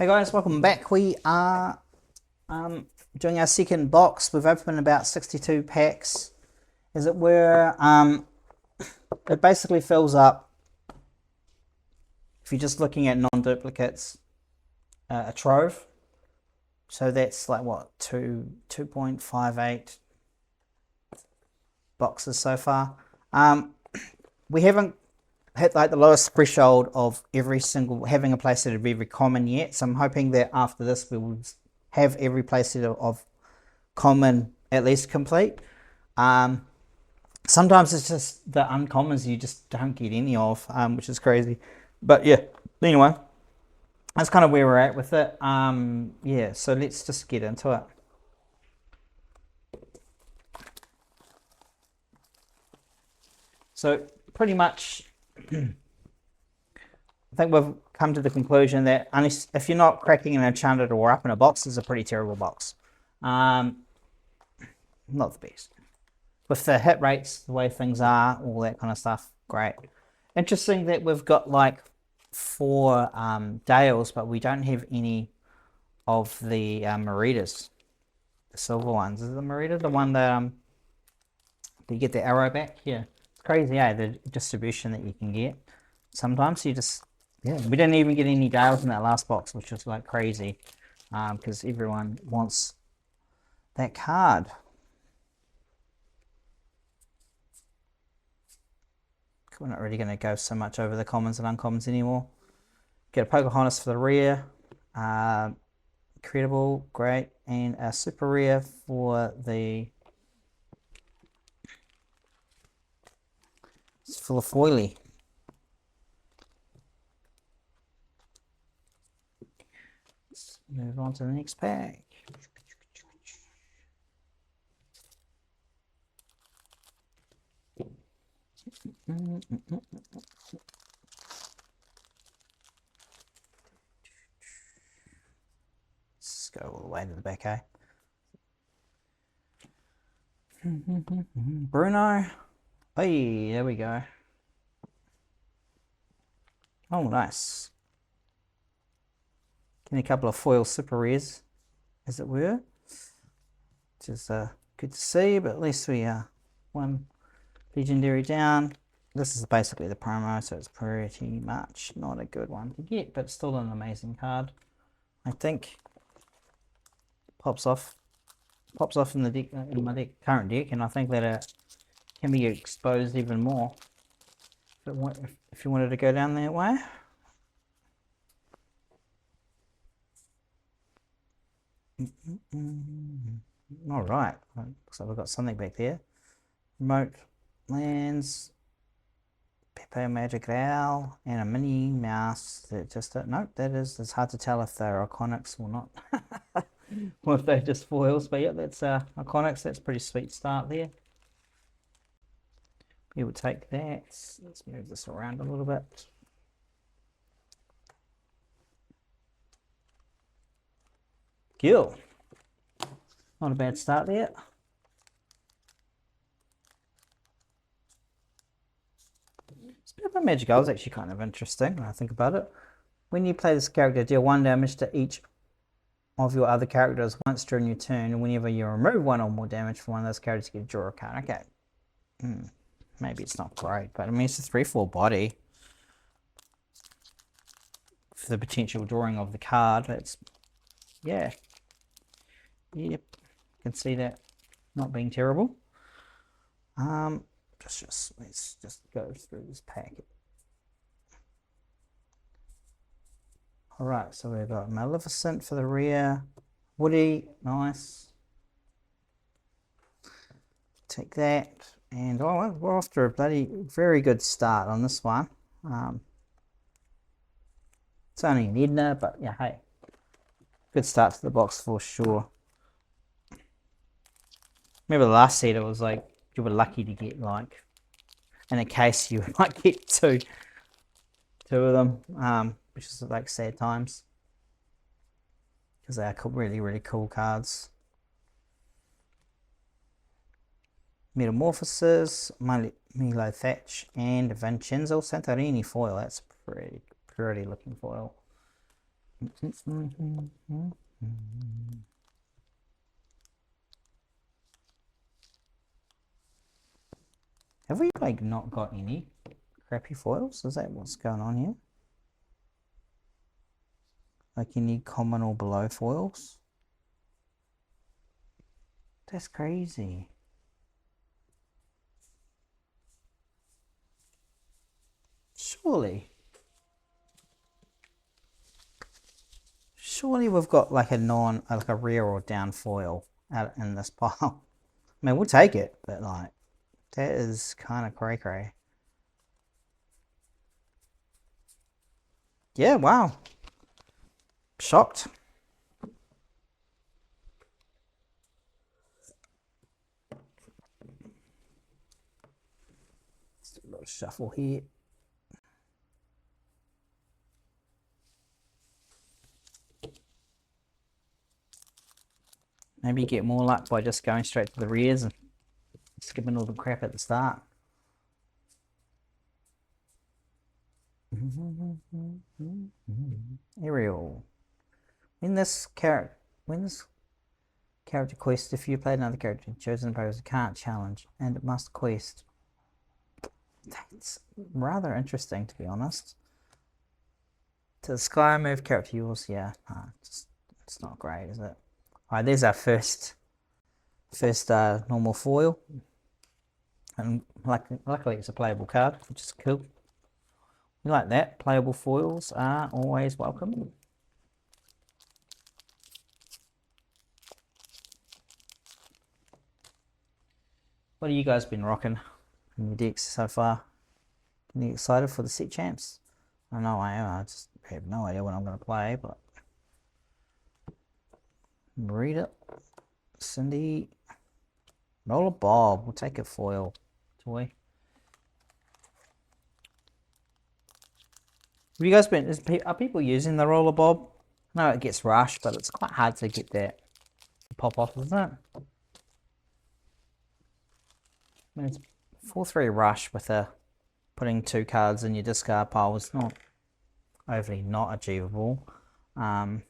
Hey guys, welcome back. We are doing our second box. We've opened about 62 packs, as it were. It basically fills up, if you're just looking at non-duplicates, a trove. So that's like what, 2.58 boxes so far. We haven't hit like the lowest threshold of every single having a playset of every common yet, so I'm hoping that after this we will have every playset of common at least complete. Sometimes it's just the uncommons you just don't get any of, which is crazy, but yeah, anyway, that's kind of where we're at with it. Yeah, so let's just get into it. So pretty much I think we've come to the conclusion that if you're not cracking an enchanted or up in a box, it's a pretty terrible box. Not the best. With the hit rates, the way things are, all that kind of stuff, great. Interesting that we've got like 4 Dales, but we don't have any of the Maritas, the silver ones. Is the Marita the one that you get the arrow back? Yeah, it's crazy, eh? The distribution that you can get. Sometimes you just, yeah, we didn't even get any Dales in that last box, which was like crazy, because everyone wants that card. We're not really going to go so much over the commons and uncommons anymore. Get a Pocahontas for the rare, incredible, great, and a super rare for the foily. Let's move on to the next pack. Let's go all the way to the back, eh? Bruno. Hey, there we go. Oh, nice. Getting a couple of foil super rares, as it were. Which is good to see, but at least we one legendary down. This is basically the promo, so it's pretty much not a good one to get, but still an amazing card. I think pops off in the deck, in my current deck, and I think that it can be exposed even more if you wanted to go down that way. All right, looks like we've got something back there. Remote lands, Pepe Magic Owl, and a Minnie Mouse that just nope, it's hard to tell if they're iconics or not. Or if they're just foils, but yeah, that's iconics. That's a pretty sweet start there. We will take that. Let's move this around a little bit. Cool. Not a bad start there. Pepe Magic Owl is actually kind of interesting when I think about it. When you play this character, deal 1 damage to each of your other characters once during your turn, and whenever you remove 1 or more damage from one of those characters, you get to draw a card. Okay. Maybe it's not great, but I mean, it's a 3/4 body. For the potential drawing of the card, that's, yeah. Yep. You can see that not being terrible. Let's just go through this packet. Alright, so we've got Maleficent for the rear. Woody, nice. Take that. And oh, we're off to a bloody very good start on this one. It's only an Edna, but yeah, hey. Good start to the box for sure. Remember the last set, it was like you were lucky to get like, in a case you might get two of them, which is like sad times because they are really, really cool cards. Metamorphosis, Milo Thatch, and Vincenzo Santorini foil. That's pretty looking foil. Have we like not got any crappy foils? Is that what's going on here? Like any common or below foils? That's crazy. Surely we've got like like a rare or down foil out in this pile. I mean, we'll take it, but like, that is kind of cray-cray. Yeah, wow. Shocked. Let's do a little shuffle here. Maybe you get more luck by just going straight to the rears and skipping all the crap at the start. Ariel. When this character quest, if you played another character chosen opponent can't challenge and it must quest. That's rather interesting, to be honest. To the sky move character yours, yeah, it's not great, is it? Alright, there's our first normal foil, and luckily it's a playable card, which is cool. We like that. Playable foils are always welcome. What have you guys been rocking in your decks so far? Getting excited for the set champs? I know I am. I just have no idea what I'm going to play, but read it. Cindy. Roller Bob. We'll take a foil toy. Have you guys been? Are people using the Roller Bob? No, it gets rushed, but it's quite hard to get that to pop off, isn't it? I mean, it's 4/3 rush with putting 2 cards in your discard pile is not overly not achievable. I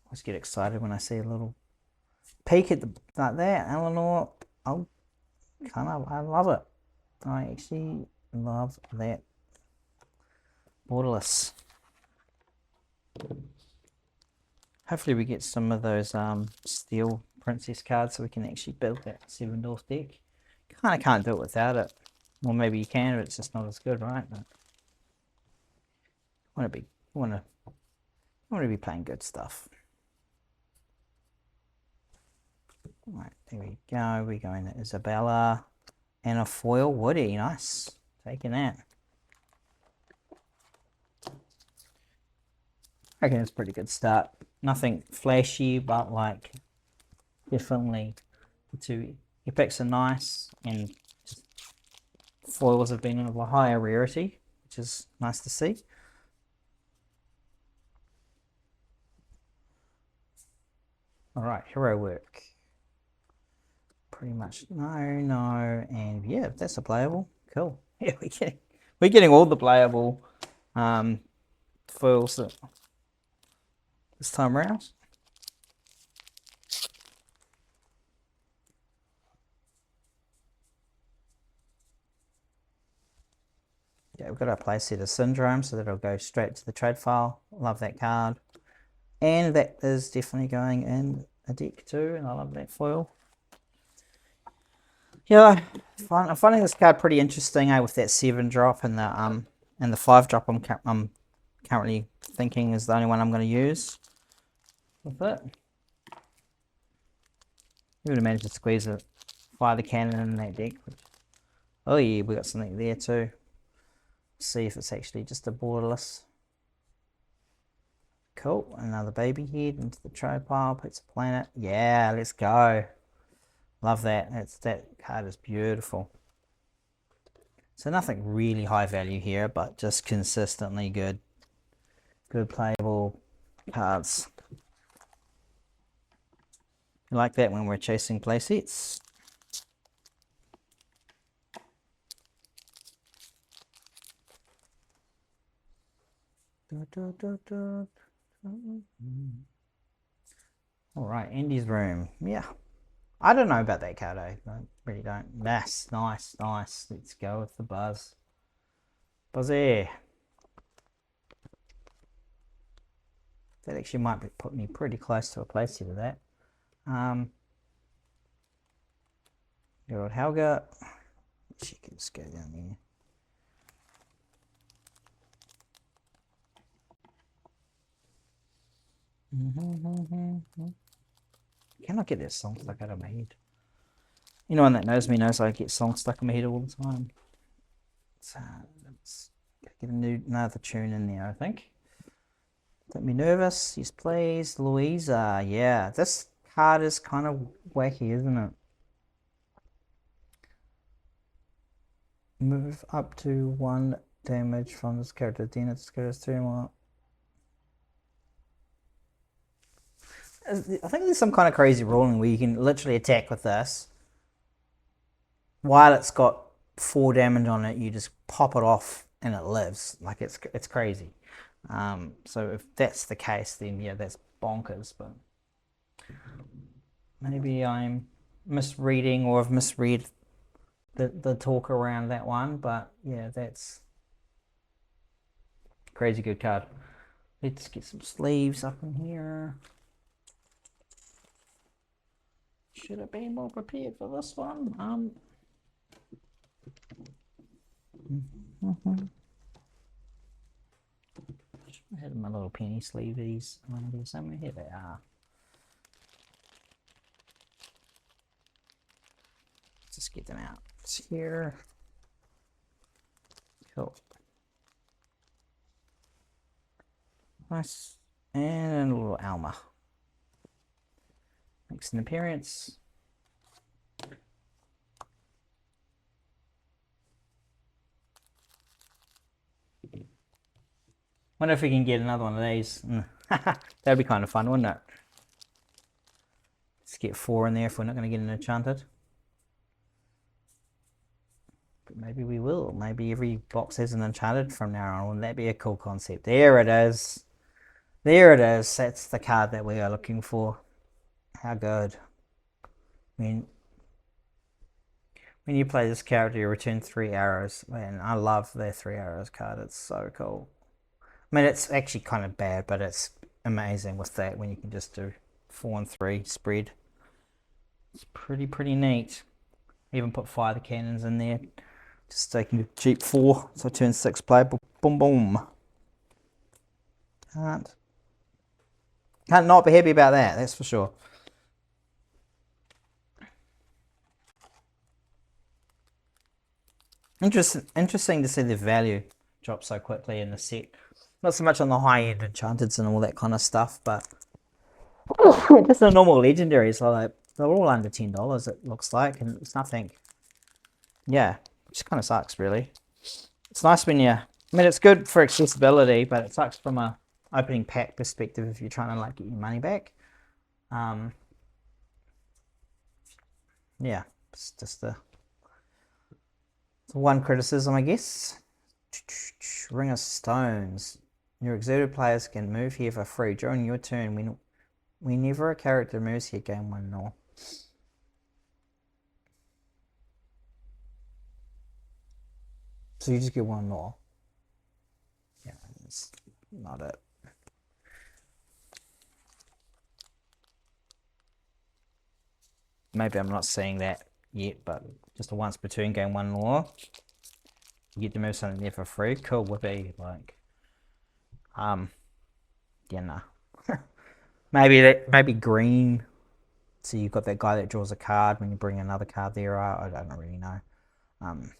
always get excited when I see a little peek at like that. Eleanor, I love it. I actually love that. Borderless. Hopefully we get some of those steel princess cards so we can actually build that 7 Dwarf deck. Kind of can't do it without it. Well, maybe you can, but it's just not as good, right? But want to be playing good stuff. Right, there we go. We're going to Isabella and a foil Woody. Nice. Taking that. I reckon it's a pretty good start. Nothing flashy, but like definitely the 2 epics are nice, and foils have been of a higher rarity, which is nice to see. Alright, hero work. Pretty much no, and yeah, that's a playable. Cool. Yeah, we're getting all the playable foils this time around. Yeah, we've got our playset of Syndrome, so that'll go straight to the trade file. Love that card. And that is definitely going in a deck too, and I love that foil. Yeah, I'm finding this card pretty interesting, with that 7 drop and the 5 drop. I'm currently thinking is the only one I'm going to use with it. We would have managed to squeeze it, fire the cannon in that deck. Oh yeah, we got something there too. See if it's actually just a borderless. Cool, another baby head into the trade pile, Pizza Planet. Yeah, let's go. Love that. That card is beautiful. So nothing really high value here, but just consistently good playable cards. You like that when we're chasing playsets. All right, Andy's room. Yeah, I don't know about that card. I really don't. Yes, nice. Let's go with the buzz. Buzzy. That actually might put me pretty close to a playset of that. Good old Helga. She can just go down there. Can I get that song stuck out of my head? Anyone that knows me knows I get songs stuck in my head all the time. So let's get another tune in there, I think. Don't be nervous. Yes, please. Louisa. Yeah, this card is kind of wacky, isn't it? Move up to 1 damage from this character. Then it's goes 3 more. I think there's some kind of crazy ruling where you can literally attack with this. While it's got 4 damage on it, you just pop it off and it lives. Like it's crazy. So if that's the case, then yeah, that's bonkers. But maybe I'm misreading or I've misread the talk around that one. But yeah, that's crazy good card. Let's get some sleeves up in here. Should have been more prepared for this one. I had my little penny sleeves around here somewhere. Here they are. Let's just get them out. It's here. Cool. Nice. And a little Alma. Makes an appearance. Wonder if we can get another one of these. That'd be kind of fun, wouldn't it? Let's get 4 in there if we're not going to get an enchanted. But maybe we will. Maybe every box has an enchanted from now on. Wouldn't that be a cool concept? There it is. There it is. That's the card that we are looking for. How good. I mean, when you play this character, you return 3 arrows. Man, I love their 3 arrows card. It's so cool. I mean, it's actually kind of bad, but it's amazing with that when you can just do 4 and 3 spread. It's pretty neat. Even put fire the cannons in there. Just taking a cheap 4, so turn 6 play. Boom, boom. Can't not be happy about that, that's for sure. Interesting to see the value drop so quickly in the set. Not so much on the high-end enchanteds and all that kind of stuff, but just the normal legendaries, like they're all under $10, it looks like, and it's nothing. Yeah, which kind of sucks, really. It's nice when I mean, it's good for accessibility, but it sucks from a opening pack perspective if you're trying to like get your money back. Yeah, it's just one criticism, I guess. Ring of Stones. Your exerted players can move here for free during your turn. Whenever a character moves here, gain 1 more. So you just get 1 more. Yeah, that's not it. Maybe I'm not seeing that yet, but just a once per turn, gain 1 more. You get to move something there for free. Cool, whoopee. Like, yeah, nah. maybe green. So you've got that guy that draws a card when you bring another card there. I don't really know. I'm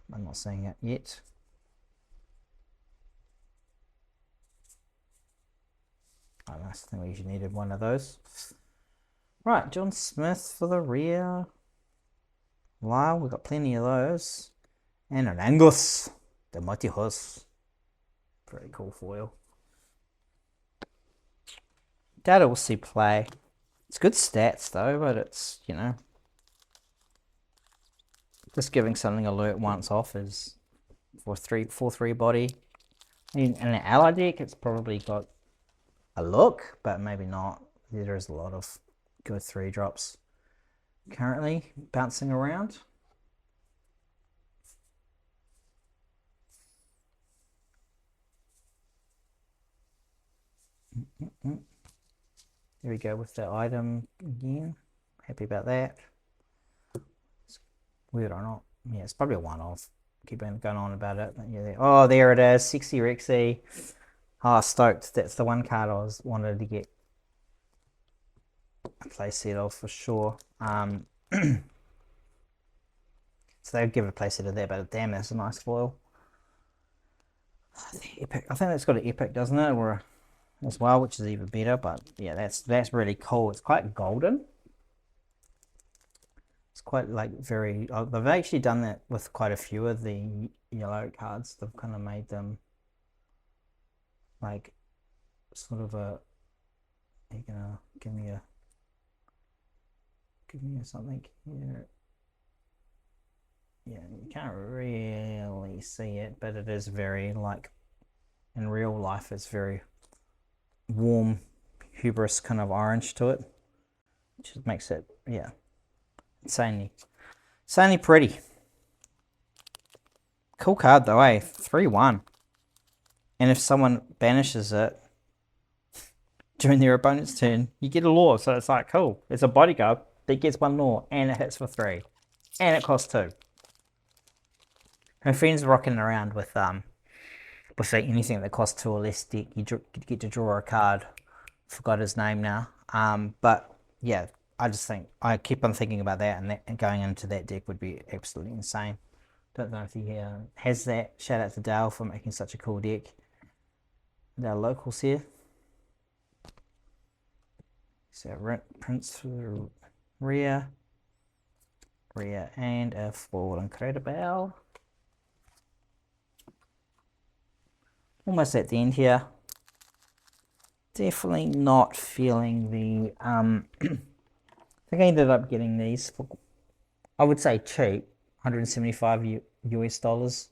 not seeing it yet. I think we usually needed 1 of those. Right, John Smith for the rear. Wow, we've got plenty of those. And an Angus, the Mighty Horse. Very cool foil. Data will see play. It's good stats though, but it's, just giving something alert once off is for 4/3 body. In an ally deck, it's probably got a look, but maybe not. There is a lot of good 3-drops currently bouncing around. There we go with the item again. Happy about that. It's weird or not. Yeah, it's probably a one-off. Keep going on about it. Yeah, oh, there it is. 60 Rexy. Oh, stoked. That's the one card I wanted to get a playset of for sure. So they'll give a playset of that, but damn, that's a nice foil. Epic. I think that's got an epic, doesn't it? Or as well, which is even better. But yeah, that's really cool. It's quite golden. It's quite like very. They've actually done that with quite a few of the yellow cards. They've kind of made them like sort of a. You're gonna give me something here. Yeah, you can't really see it, but it is very like in real life. It's very warm, hubris kind of orange to it, which makes it insanely pretty. Cool card though, eh? 3/1. And if someone banishes it during their opponent's turn, you get a lure. So it's like, cool. It's a bodyguard that gets 1 lure and it hits for 3. And it costs 2. Her friend's rocking around with anything that costs 2 or less deck. You get to draw a card. Forgot his name now. But yeah, I just think I keep on thinking about that, and going into that deck would be absolutely insane. Don't know if he has that. Shout out to Dale for making such a cool deck. Our locals here. So Prince for the rear, and a forward incredible. Almost at the end here. Definitely not feeling the I think I ended up getting these for, I would say cheap, 175 US dollars.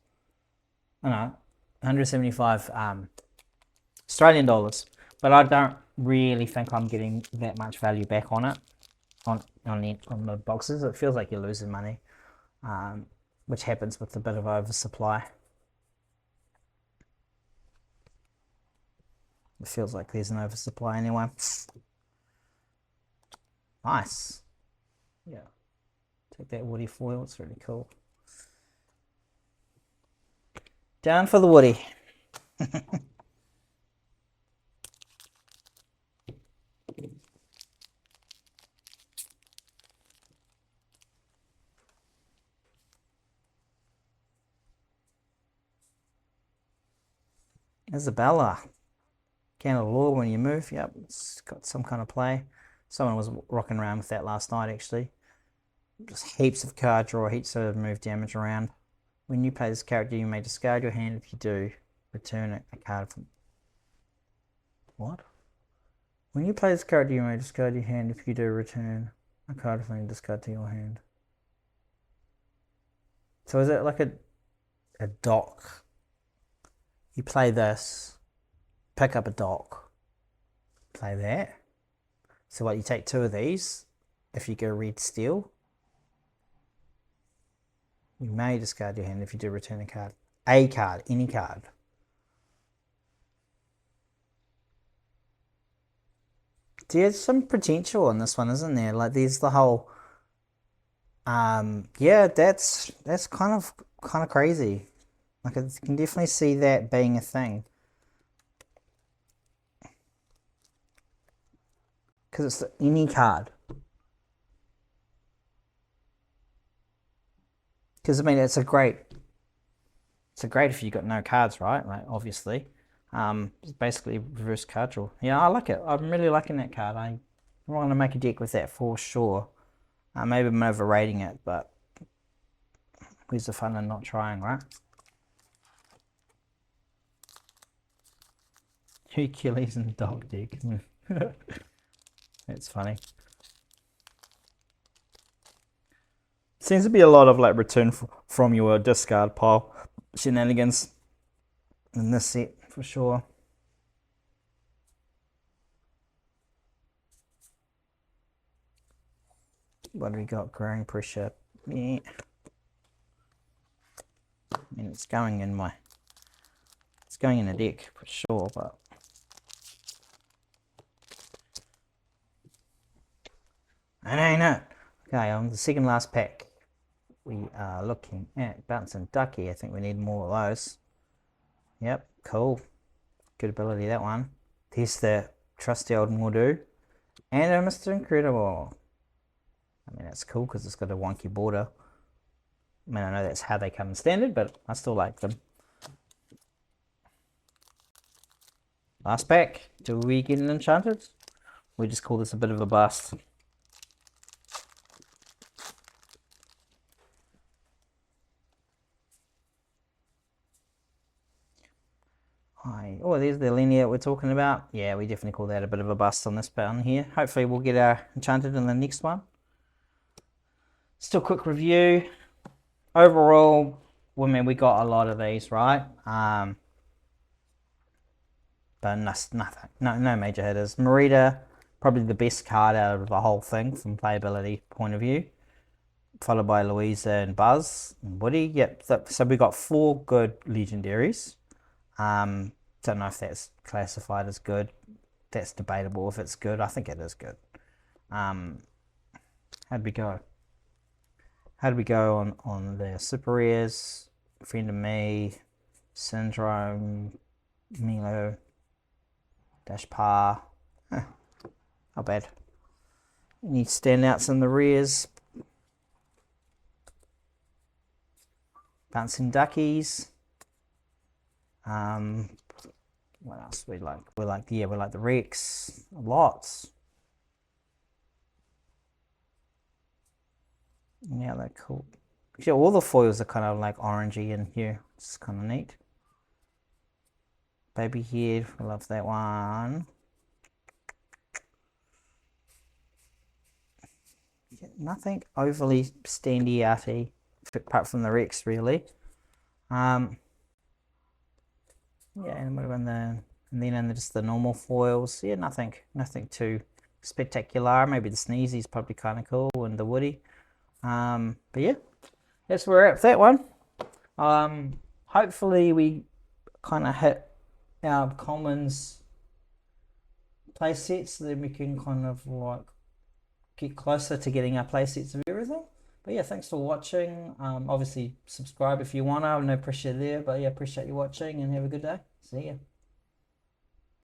Oh, no, 175 Australian dollars. But I don't really think I'm getting that much value back on it, on the boxes. It feels like you're losing money, which happens with a bit of oversupply. It feels like there's an oversupply anyway. Nice. Yeah. Take that woody foil. It's really cool. Down for the woody. Isabella. Candle when you move. Yep, it's got some kind of play. Someone was rocking around with that last night, actually. Just heaps of card draw, heaps of move damage around. When you play this character, you may discard your hand. If you do, return a card from... What? When you play this character, you may discard your hand. If you do, return a card from your discard to your hand. So is it like a dock? You play this, pick up a dock, play that. So what, you take 2 of these. If you go red steel, you may discard your hand. If you do, return a card. A card, any card. There's some potential in this one, isn't there? Like there's the whole yeah, that's kind of crazy. Like I can definitely see that being a thing. Because it's any card. Because I mean, it's great if you got no cards, right? Like obviously, it's basically reverse card draw. Yeah, I like it. I'm really liking that card. I want to make a deck with that for sure. Maybe I'm overrating it, but where's the fun in not trying, right? Hercules and dog deck. That's funny. Seems to be a lot of like return from your discard pile shenanigans in this set for sure. What do we got? Growing pressure. Yeah. I mean, it's going in a deck for sure, but I ain't it. Okay, on the second last pack, we are looking at Bouncing Ducky. I think we need more of those. Yep, cool. Good ability, that one. There's the trusty old Mordu. And a Mr. Incredible. I mean, that's cool because it's got a wonky border. I mean, I know that's how they come in standard, but I still like them. Last pack. Do we get an enchanted? We just call this a bit of a bust. Oh, there's the linear we're talking about. Yeah, we definitely call that a bit of a bust on this button here. Hopefully we'll get our enchanted in the next one. Still quick review. Overall, I mean, we got a lot of these, right? But nothing, no major hitters. Merida, probably the best card out of the whole thing from playability point of view. Followed by Louisa and Buzz and Woody. Yep, so we got 4 good legendaries. Don't know if that's classified as good. That's debatable if it's good. I think it is good. How'd we go? How'd we go on the super rares? Friend of Me, Syndrome, Milo, Dash Par. Not bad. Any standouts in the rears? Bouncing Duckies. What else we like? We like the Rex. Lots. Yeah, they're cool. Actually, all the foils are kind of like orangey in here. It's kind of neat. Baby Head, I love that one. Yeah, nothing overly standy-arty, apart from the Rex, really. Yeah, and then just the normal foils. Yeah, nothing too spectacular. Maybe the Sneezy's probably kind of cool, and the Woody. But yeah, that's where we're at with that one. Hopefully we kind of hit our commons play sets, so then we can kind of like get closer to getting our play sets of everything. But yeah, thanks for watching. Obviously subscribe if you wanna. No pressure there, but yeah, appreciate you watching and have a good day. See ya.